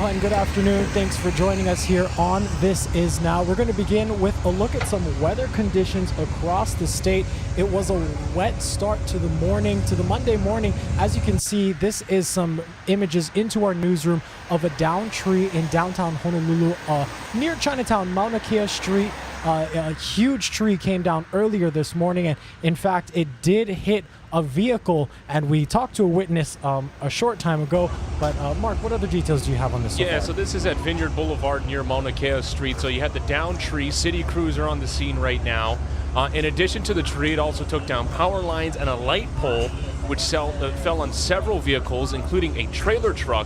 Aloha and good afternoon. Thanks for joining us here on This Is Now. We're going to begin with a look at some weather conditions across the state. It was a wet start to the Monday morning. As you can see, this is some images into our newsroom of a downed tree in downtown Honolulu near Chinatown, Mauna Kea Street. A huge tree came down earlier this morning, and in fact, it did hit a vehicle, and we talked to a witness a short time ago. But Mark, what other details do you have on this? So this is at Vineyard Boulevard near Mauna Kea Street. So you had the downed tree. City crews are on the scene right now. In addition to the tree, it also took down power lines and a light pole, which fell on several vehicles, including a trailer truck.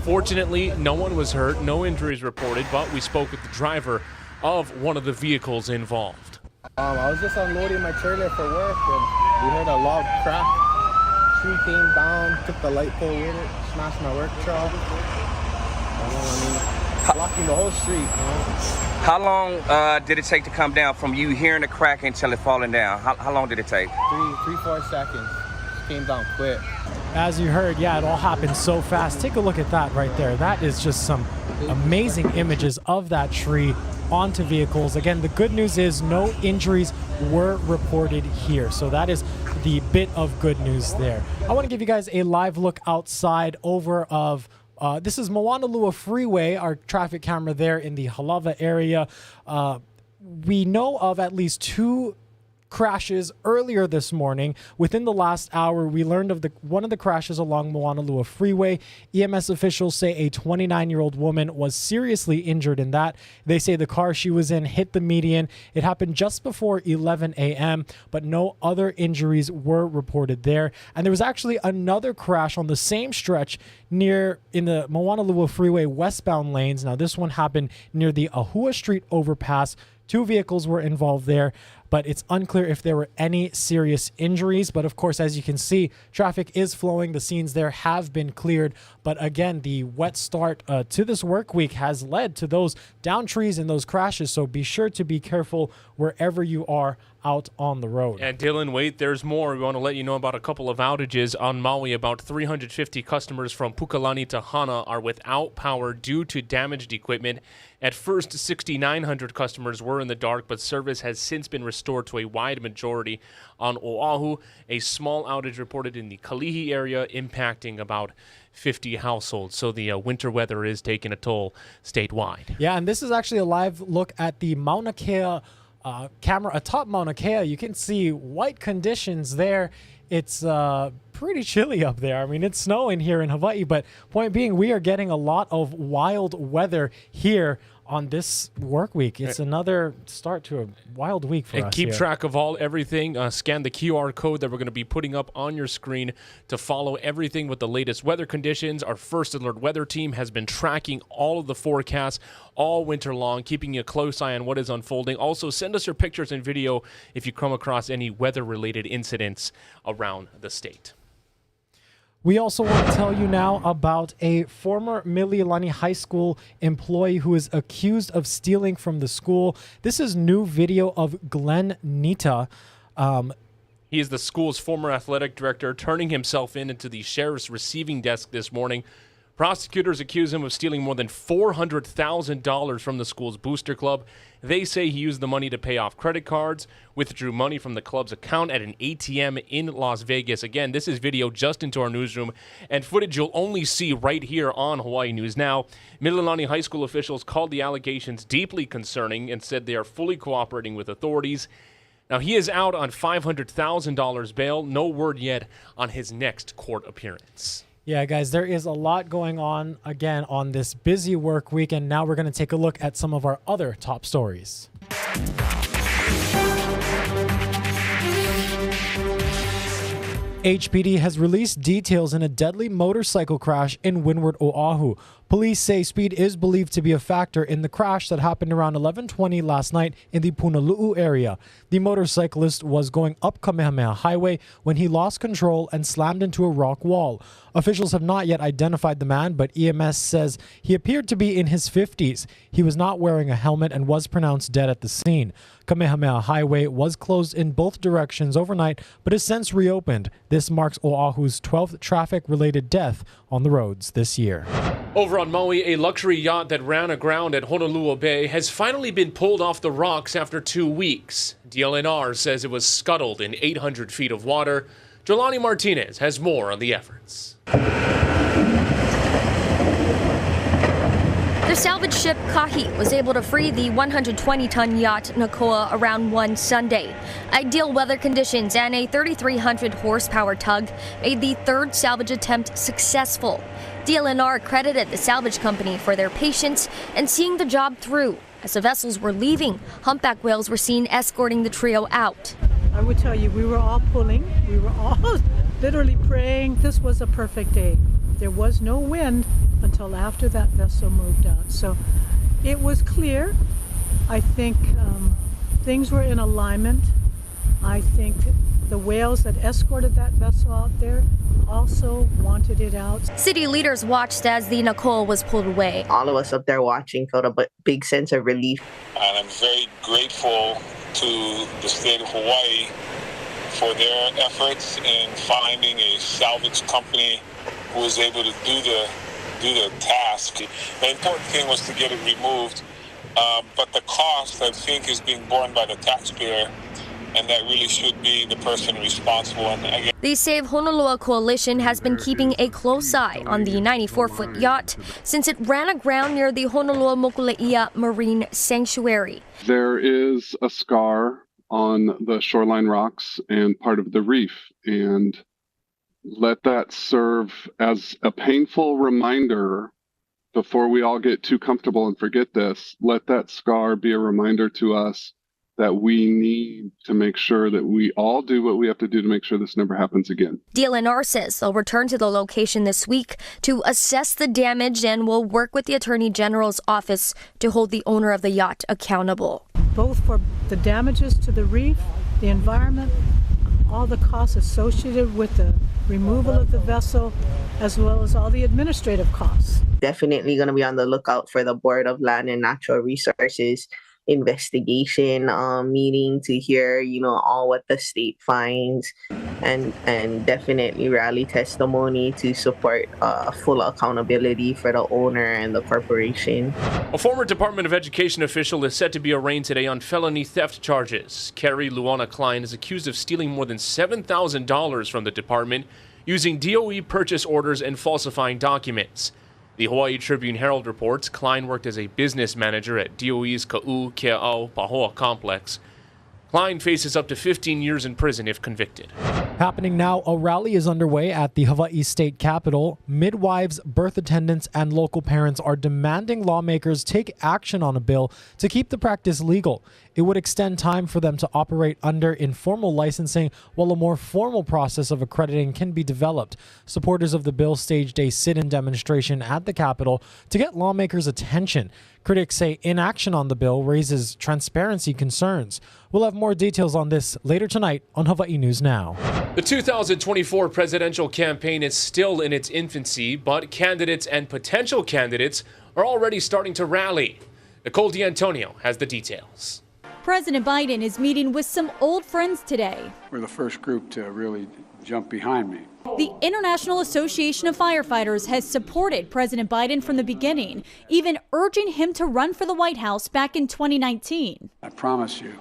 Fortunately, no one was hurt, no injuries reported, but we spoke with the driver of one of the vehicles involved. I was just unloading my trailer for work, and we heard a loud crack. Tree came down, took the light pole with it, smashed my work truck. Blocking the whole street. How long did it take to come down from you hearing the crack until it falling down? How long did it take? 4 seconds. Just came down quick. As you heard, it all happened so fast. Take a look at that right there. That is just some amazing images of that tree onto vehicles. Again, the good news is no injuries were reported here. So that is the bit of good news there. I want to give you guys a live look outside over of this is Moanalua Freeway, our traffic camera there in the Halava area. We know of at least 2 crashes earlier this morning. Within the last hour, we learned of one of the crashes along Moanalua Freeway. EMS officials say a 29-year-old woman was seriously injured in that. They say the car she was in hit the median. It happened just before 11 a.m., but no other injuries were reported there. And there was actually another crash on the same stretch in the Moanalua Freeway westbound lanes. Now, this one happened near the Ahua Street overpass. 2 vehicles were involved there, but it's unclear if there were any serious injuries. But of course, as you can see, traffic is flowing. The scenes there have been cleared. But again, the wet start to this work week has led to those downed trees and those crashes. So be sure to be careful wherever you are out on the road. And Dylan, wait, there's more. We want to let you know about a couple of outages on Maui. About 350 customers from Pukalani to Hana are without power due to damaged equipment. At first, 6,900 customers were in the dark, but service has since been restored to a wide majority on Oahu. A small outage reported in the Kalihi area, impacting about 50 households. So the winter weather is taking a toll statewide. Yeah, and this is actually a live look at the Mauna Kea camera atop Mauna Kea. You can see white conditions there. It's pretty chilly up there. I mean, it's snowing here in Hawaii, but point being, we are getting a lot of wild weather here on this work week. It's another start to a wild week for us. Keep here. track of everything. Scan the QR code that we're going to be putting up on your screen to follow everything with the latest weather conditions. Our First Alert weather team has been tracking all of the forecasts all winter long, keeping a close eye on what is unfolding. Also, send us your pictures and video if you come across any weather-related incidents around the state. We also want to tell you now about a former Mililani High School employee who is accused of stealing from the school. This is new video of Glenn Nita. He is the school's former athletic director, turning himself into the sheriff's receiving desk this morning. Prosecutors accuse him of stealing more than $400,000 from the school's booster club. They say he used the money to pay off credit cards, withdrew money from the club's account at an ATM in Las Vegas. Again, this is video just into our newsroom and footage you'll only see right here on Hawaii News Now. Mililani High School officials called the allegations deeply concerning and said they are fully cooperating with authorities. Now, he is out on $500,000 bail. No word yet on his next court appearance. Yeah, guys, there is a lot going on, again, on this busy work week. And now we're going to take a look at some of our other top stories. HPD has released details in a deadly motorcycle crash in Windward, Oahu. Police say speed is believed to be a factor in the crash that happened around 11:20 last night in the Punalu'u area. The motorcyclist was going up Kamehameha Highway when he lost control and slammed into a rock wall. Officials have not yet identified the man, but EMS says he appeared to be in his 50s. He was not wearing a helmet and was pronounced dead at the scene. Kamehameha Highway was closed in both directions overnight, but has since reopened. This marks Oahu's 12th traffic-related death on the roads this year. Over on Maui, a luxury yacht that ran aground at Honolulu Bay has finally been pulled off the rocks after 2 weeks. DLNR says it was scuttled in 800 feet of water. Jelani Martinez has more on the efforts. The salvage ship Kahi was able to free the 120-ton yacht Nakoa around 1 Sunday. Ideal weather conditions and a 3,300 horsepower tug made the third salvage attempt successful. DLNR credited the salvage company for their patience and seeing the job through. As the vessels were leaving, humpback whales were seen escorting the trio out. I would tell you, we were all pulling. We were all literally praying. This was a perfect day. There was no wind until after that vessel moved out. So it was clear. I think things were in alignment. I think the whales that escorted that vessel out there also wanted it out. City leaders watched as the Nakoa was pulled away. All of us up there watching felt a big sense of relief. And I'm very grateful to the state of Hawaii for their efforts in finding a salvage company who was able to do the task. The important thing was to get it removed, but the cost, I think, is being borne by the taxpayer, and that really should be the person responsible. And the Save Honolua Coalition has been keeping a close eye on the 94-foot yacht since it ran aground near the Honolua Mokuleia Marine Sanctuary. There is a scar on the shoreline rocks and part of the reef, and let that serve as a painful reminder before we all get too comfortable and forget this. Let that scar be a reminder to us that we need to make sure that we all do what we have to do to make sure this never happens again. DLNR says they'll return to the location this week to assess the damage and will work with the Attorney General's office to hold the owner of the yacht accountable. Both for the damages to the reef, the environment, all the costs associated with the removal of the vessel, as well as all the administrative costs. Definitely going to be on the lookout for the Board of Land and Natural Resources investigation meeting to hear, all what the state finds, and definitely rally testimony to support full accountability for the owner and the corporation. A former Department of Education official is set to be arraigned today on felony theft charges. Carrie Luana Klein is accused of stealing more than $7,000 from the department using DOE purchase orders and falsifying documents. The Hawaii Tribune Herald reports Klein worked as a business manager at DOE's Ka'u Kea'au Pahoa complex. Klein faces up to 15 years in prison if convicted. Happening now, a rally is underway at the Hawaii State Capitol. Midwives, birth attendants, and local parents are demanding lawmakers take action on a bill to keep the practice legal. It would extend time for them to operate under informal licensing while a more formal process of accrediting can be developed. Supporters of the bill staged a sit-in demonstration at the Capitol to get lawmakers' attention. Critics say inaction on the bill raises transparency concerns. We'll have more details on this later tonight on Hawaii News Now. The 2024 presidential campaign is still in its infancy, but candidates and potential candidates are already starting to rally. Nicole D'Antonio has the details. President Biden is meeting with some old friends today. We're the first group to really jump behind me. The International Association of Firefighters has supported President Biden from the beginning, even urging him to run for the White House back in 2019. I promise you,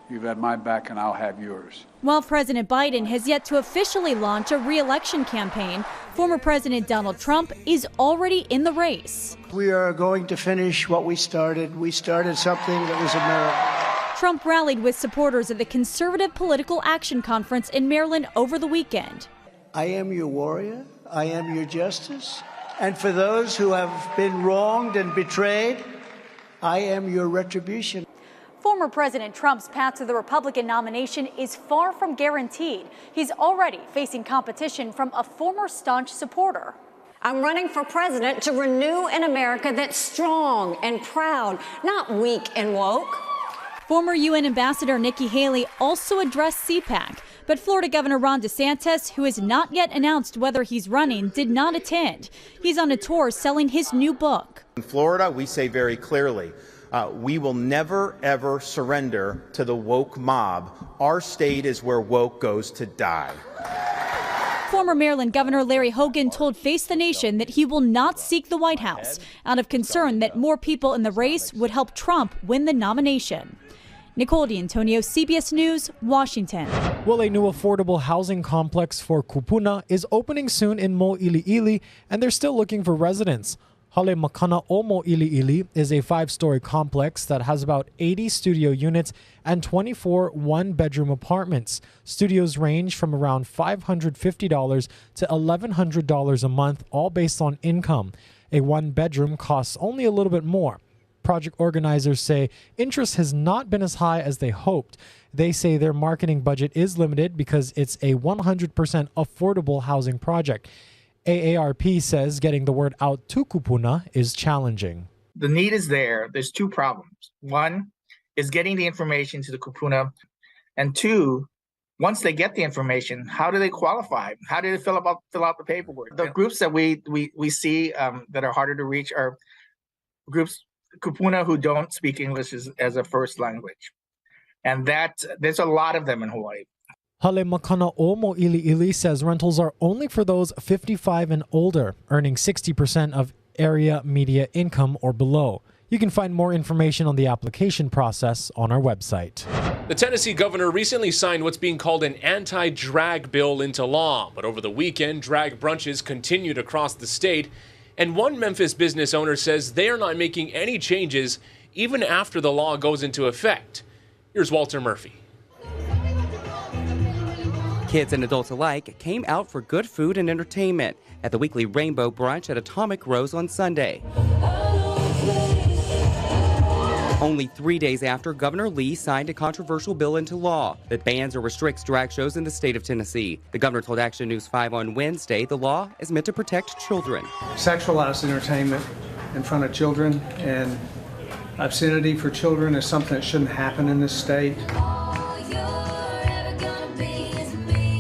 you've had my back and I'll have yours. While President Biden has yet to officially launch a re-election campaign, former President Donald Trump is already in the race. We are going to finish what we started. We started something that was America. Trump rallied with supporters at the Conservative Political Action Conference in Maryland over the weekend. I am your warrior. I am your justice. And for those who have been wronged and betrayed, I am your retribution. Former President Trump's path to the Republican nomination is far from guaranteed. He's already facing competition from a former staunch supporter. I'm running for president to renew an America that's strong and proud, not weak and woke. Former UN Ambassador Nikki Haley also addressed CPAC, but Florida Governor Ron DeSantis, who has not yet announced whether he's running, did not attend. He's on a tour selling his new book. In Florida, we say very clearly, we will never, ever surrender to the woke mob. Our state is where woke goes to die. Former Maryland Governor Larry Hogan told Face the Nation that he will not seek the White House out of concern that more people in the race would help Trump win the nomination. Nicole D'Antonio, CBS News, Washington. Well, a new affordable housing complex for Kupuna is opening soon in Mo'iliili, and they're still looking for residents. Hale Makana o Mo'iliili is a 5-story complex that has about 80 studio units and 24 one-bedroom apartments. Studios range from around $550 to $1,100 a month, all based on income. A one-bedroom costs only a little bit more. Project organizers say interest has not been as high as they hoped. They say their marketing budget is limited because it's a 100% affordable housing project. AARP says getting the word out to Kupuna is challenging. The need is there. There's two problems. One is getting the information to the Kupuna. And two, once they get the information, how do they qualify? How do they fill out the paperwork? The groups that we see that are harder to reach are groups Kupuna who don't speak English as a first language. And there's a lot of them in Hawaii. Hale Makana o Mo'iliili says rentals are only for those 55 and older, earning 60% of area media income or below. You can find more information on the application process on our website. The Tennessee governor recently signed what's being called an anti-drag bill into law. But over the weekend, drag brunches continued across the state. And one Memphis business owner says they are not making any changes even after the law goes into effect. Here's Walter Murphy. Kids and adults alike came out for good food and entertainment at the weekly Rainbow Brunch at Atomic Rose on Sunday. Only 3 days after Governor Lee signed a controversial bill into law that bans or restricts drag shows in the state of Tennessee. The governor told Action News 5 on Wednesday the law is meant to protect children. Sexualized entertainment in front of children and obscenity for children is something that shouldn't happen in this state.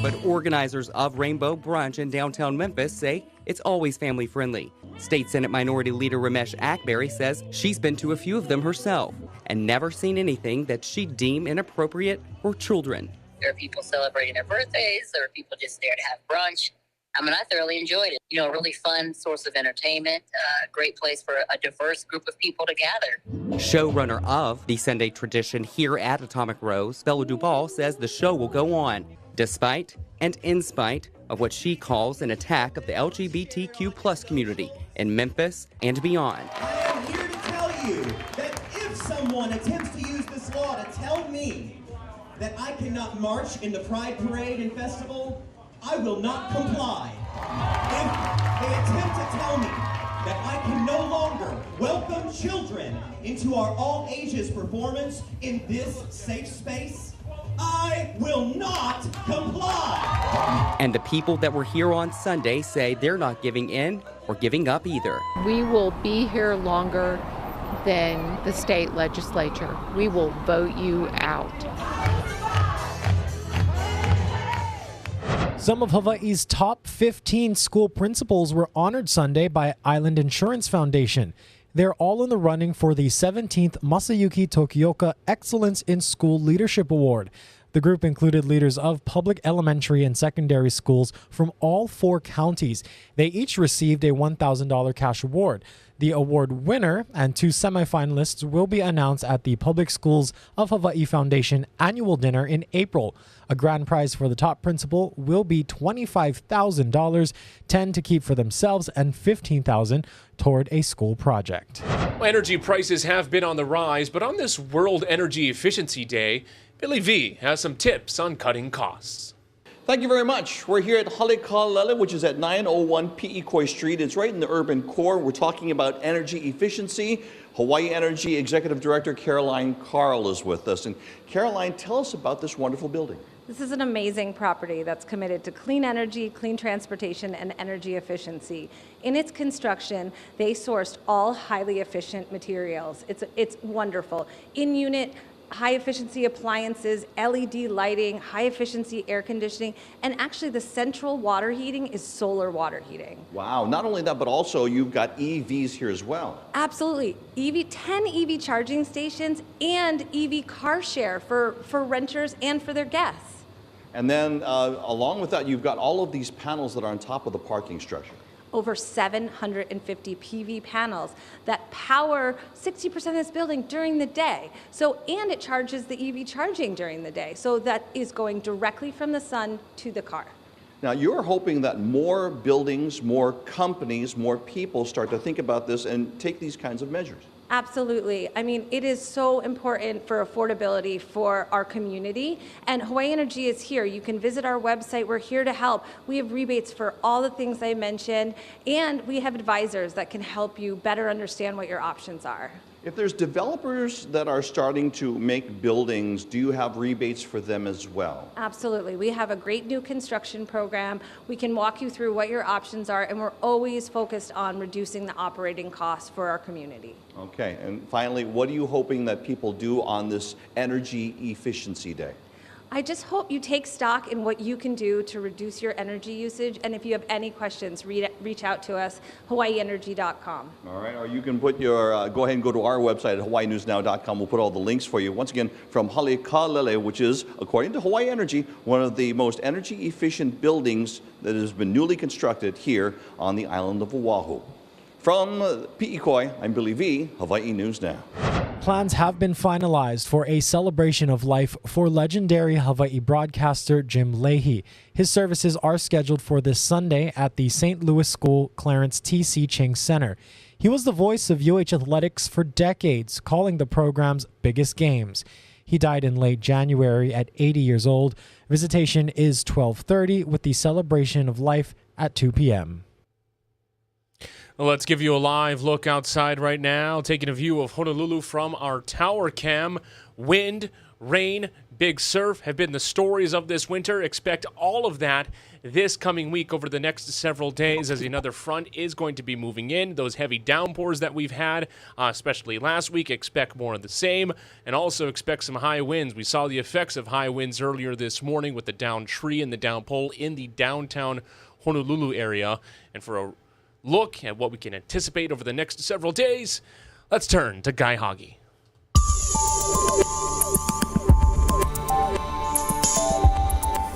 But organizers of Rainbow Brunch in downtown Memphis say it's always family friendly. State Senate Minority Leader Ramesh Akberry says she's been to a few of them herself and never seen anything that she'd deem inappropriate for children. There are people celebrating their birthdays. There are people just there to have brunch. I mean, I thoroughly enjoyed it. You know, a really fun source of entertainment, a great place for a diverse group of people to gather. Showrunner of the Sunday tradition here at Atomic Rose, Bella Duvall, says the show will go on, despite and in spite of what she calls an attack of the LGBTQ plus community in Memphis and beyond. I am here to tell you that if someone attempts to use this law to tell me that I cannot march in the Pride Parade and Festival, I will not comply. If they attempt to tell me that I can no longer welcome children into our all ages performance in this safe space, I will not comply. And the people that were here on Sunday say they're not giving in or giving up either. We will be here longer than the state legislature. We will vote you out. Some of Hawaii's top 15 school principals were honored Sunday by Island Insurance Foundation. They're all in the running for the 17th Masayuki Tokioka Excellence in School Leadership Award. The group included leaders of public elementary and secondary schools from all 4 counties. They each received a $1,000 cash award. The award winner and 2 semifinalists will be announced at the Public Schools of Hawaii Foundation annual dinner in April. A grand prize for the top principal will be $25,000, $10,000 to keep for themselves and $15,000 toward a school project. Energy prices have been on the rise, but on this World Energy Efficiency Day, Billy V has some tips on cutting costs. Thank you very much. We're here at Halekalele, which is at 901 Pi'ikoi Street. It's right in the urban core. We're talking about energy efficiency. Hawaii Energy Executive Director Caroline Carl is with us. And Caroline, tell us about this wonderful building. This is an amazing property that's committed to clean energy, clean transportation, and energy efficiency. In its construction, they sourced all highly efficient materials. It's wonderful. In-unit, high-efficiency appliances, LED lighting, high-efficiency air conditioning, and actually the central water heating is solar water heating. Wow, not only that, but also you've got EVs here as well. Absolutely. 10 EV charging stations and EV car share for renters and for their guests. And then along with that, you've got all of these panels that are on top of the parking structure. Over 750 PV panels that power 60% of this building during the day. And it charges the EV charging during the day. So that is going directly from the sun to the car. Now, you're hoping that more buildings, more companies, more people start to think about this and take these kinds of measures. Absolutely. I mean, it is so important for affordability for our community. And Hawaii Energy is here. You can visit our website. We're here to help. We have rebates for all the things I mentioned. And we have advisors that can help you better understand what your options are. If there's developers that are starting to make buildings, do you have rebates for them as well? Absolutely. We have a great new construction program. We can walk you through what your options are, and we're always focused on reducing the operating costs for our community. Okay, and finally, what are you hoping that people do on this Energy Efficiency Day? I just hope you take stock in what you can do to reduce your energy usage. And if you have any questions, reach out to us, hawaiienergy.com. All right, or you can put your, go ahead and go to our website at hawaiinewsnow.com. We'll put all the links for you. Once again, from Halekalele, which is, according to Hawaii Energy, one of the most energy efficient buildings that has been newly constructed here on the island of Oahu. From Pi'ikoi, I'm Billy V, Hawaii News Now. Plans have been finalized for a celebration of life for legendary Hawaii broadcaster Jim Leahy. His services are scheduled for this Sunday at the St. Louis School Clarence T.C. Ching Center. He was the voice of UH Athletics for decades, calling the program's biggest games. He died in late January at 80 years old. Visitation is 12:30 with the celebration of life at 2 p.m. Let's give you a live look outside right now, taking a view of Honolulu from our tower cam. Wind, rain, big surf have been the stories of this winter. Expect all of that this coming week over the next several days as another front is going to be moving in. Those heavy downpours that we've had, especially last week, expect more of the same, and also expect some high winds. We saw the effects of high winds earlier this morning with the down tree and the down pole in the downtown Honolulu area. And for a look at what we can anticipate over the next several days, let's turn to Guy Hoggy.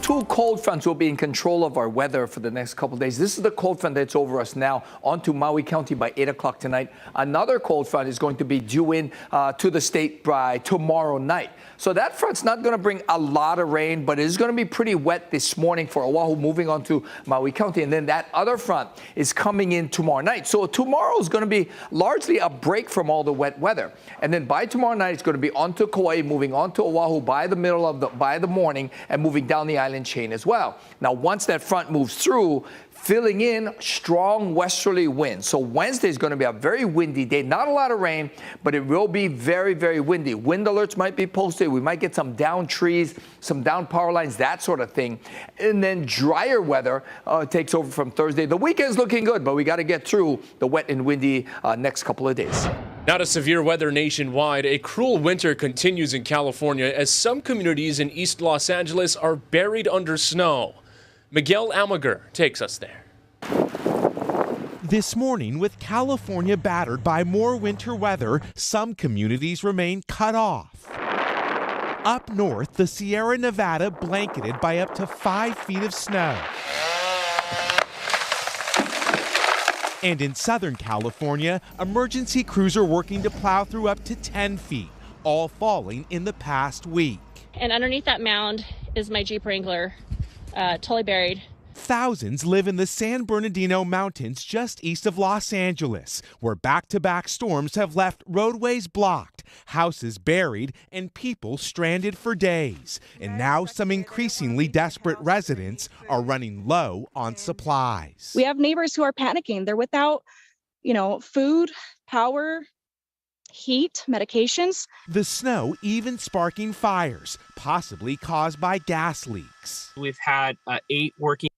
Two cold fronts will be in control of our weather for the next couple of days. This is the cold front that's over us now onto Maui County by 8 o'clock tonight. Another cold front is going to be due in to the state by tomorrow night. So that front's not going to bring a lot of rain, but it is going to be pretty wet this morning for Oahu, moving on to Maui County. And then that other front is coming in tomorrow night. So tomorrow is going to be largely a break from all the wet weather. And then by tomorrow night, it's going to be onto Kauai, moving on to Oahu by the morning and moving down the island chain as well. Now, once that front moves through, filling in strong westerly winds. So Wednesday is going to be a very windy day. Not a lot of rain, but it will be very, very windy. Wind alerts might be posted. We might get some down trees, some down power lines, that sort of thing. And then drier weather takes over from Thursday. The weekend's looking good, but we got to get through the wet and windy next couple of days. Now to severe weather nationwide. A cruel winter continues in California as some communities in East Los Angeles are buried under snow. Miguel Almaguer takes us there. This morning, with California battered by more winter weather, some communities remain cut off. Up north, the Sierra Nevada blanketed by up to 5 feet of snow. And in Southern California, emergency crews are working to plow through up to 10 feet, all falling in the past week. And underneath that mound is my Jeep Wrangler, totally buried. Thousands live in the San Bernardino Mountains just east of Los Angeles, where back-to-back storms have left roadways blocked, houses buried, and people stranded for days. And now some increasingly desperate residents are running low on supplies. We have neighbors who are panicking. They're without, food, power, heat, medications. The snow even sparking fires, possibly caused by gas leaks. We've had 8 working.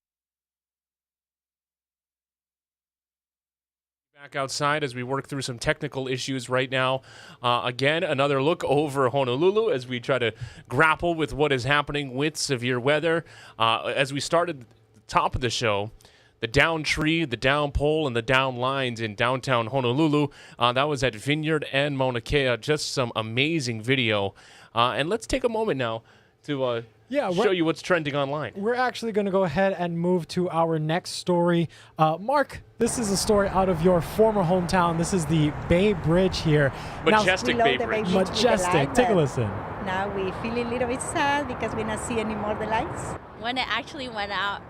Back outside as we work through some technical issues right now. Again, another look over Honolulu as we try to grapple with what is happening with severe weather. As we started at the top of the show, the down tree, the down pole, and the down lines in downtown Honolulu. That was at Vineyard and Mauna Kea. Just some amazing video. And let's take a moment now to Yeah, show you what's trending online. We're actually going to go ahead and move to our next story. Mark, this is a story out of your former hometown. This is the Bay Bridge here. Majestic Bay Bridge. Majestic. Take a listen. Now we feel a little bit sad because we not see any more the lights. When it actually went out,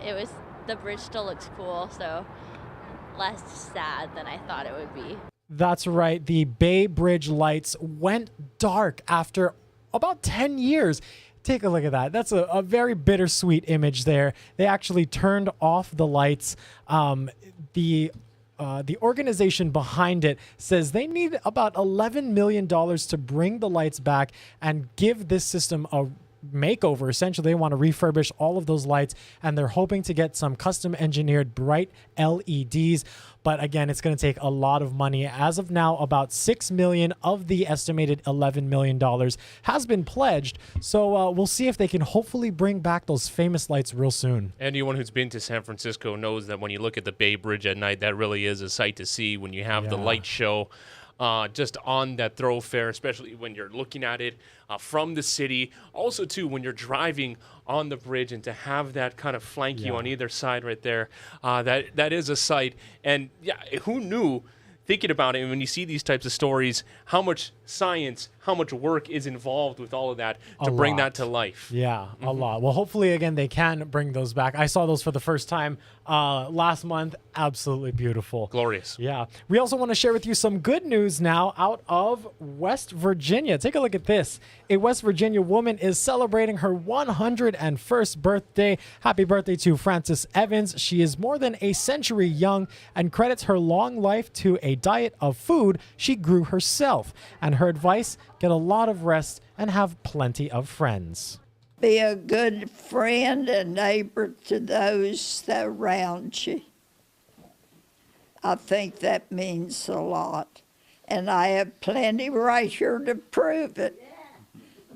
the bridge still looks cool, so less sad than I thought it would be. That's right. The Bay Bridge lights went dark after about 10 years. Take a look at that. That's a very bittersweet image there. They actually turned off the lights. The organization behind it says they need about $11 million to bring the lights back and give this system a makeover. Essentially, they want to refurbish all of those lights, and they're hoping to get some custom engineered bright LEDs. But again, it's going to take a lot of money. As of now, about $6 million of the estimated $11 million has been pledged. So we'll see if they can hopefully bring back those famous lights real soon. Anyone who's been to San Francisco knows that when you look at the Bay Bridge at night, that really is a sight to see when you have the light show. Just on that thoroughfare, especially when you're looking at it from the city. Also, too, when you're driving on the bridge, and to have that kind of flank you on either side right there, that is a sight. And yeah, who knew, thinking about it, when you see these types of stories, how much science, how much work is involved with all of that to bring that to life. Yeah, a lot. Well, hopefully, again, they can bring those back. I saw those for the first time last month. Absolutely beautiful. Glorious. Yeah. We also want to share with you some good news now out of West Virginia. Take a look at this. A West Virginia woman is celebrating her 101st birthday. Happy birthday to Frances Evans. She is more than a century young and credits her long life to a diet of food she grew herself. And her advice, get a lot of rest and have plenty of friends. Be a good friend and neighbor to those that are around you. I think that means a lot. And I have plenty right here to prove it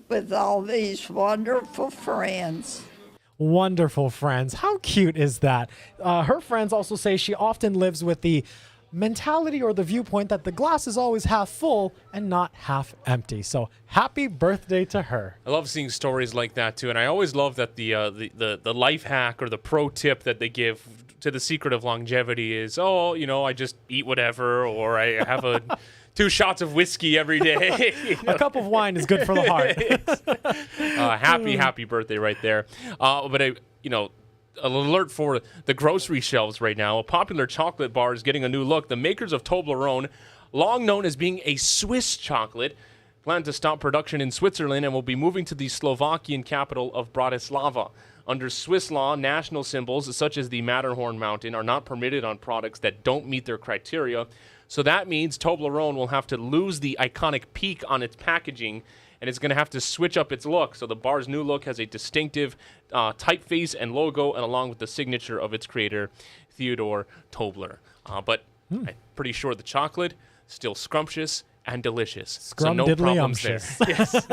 with all these wonderful friends. Wonderful friends. How cute is that? Her friends also say she often lives with the mentality or the viewpoint that the glass is always half full and not half empty. So happy birthday to her. I love seeing stories like that too, and I always love that the life hack or the pro tip that they give to the secret of longevity is, I just eat whatever, or I have 2 shots of whiskey every day. A cup of wine is good for the heart. Happy birthday right there. An alert for the grocery shelves right now. A popular chocolate bar is getting a new look. The makers of Toblerone, long known as being a Swiss chocolate, plan to stop production in Switzerland and will be moving to the Slovakian capital of Bratislava. Under Swiss law, national symbols such as the Matterhorn mountain are not permitted on products that don't meet their criteria. So that means Toblerone will have to lose the iconic peak on its packaging, and it's going to have to switch up its look. So the bar's new look has a distinctive typeface and logo, and along with the signature of its creator, Theodore Tobler. But I'm pretty sure the chocolate, still scrumptious and delicious. So no problems there. Yes.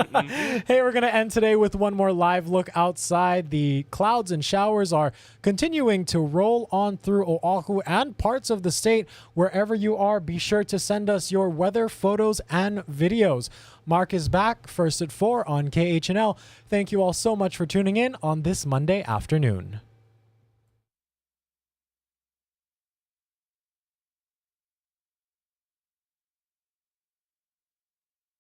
Hey, we're going to end today with one more live look outside. The clouds and showers are continuing to roll on through Oahu and parts of the state. Wherever you are, be sure to send us your weather photos and videos. Mark is back first at 4 on KHNL. Thank you all so much for tuning in on this Monday afternoon.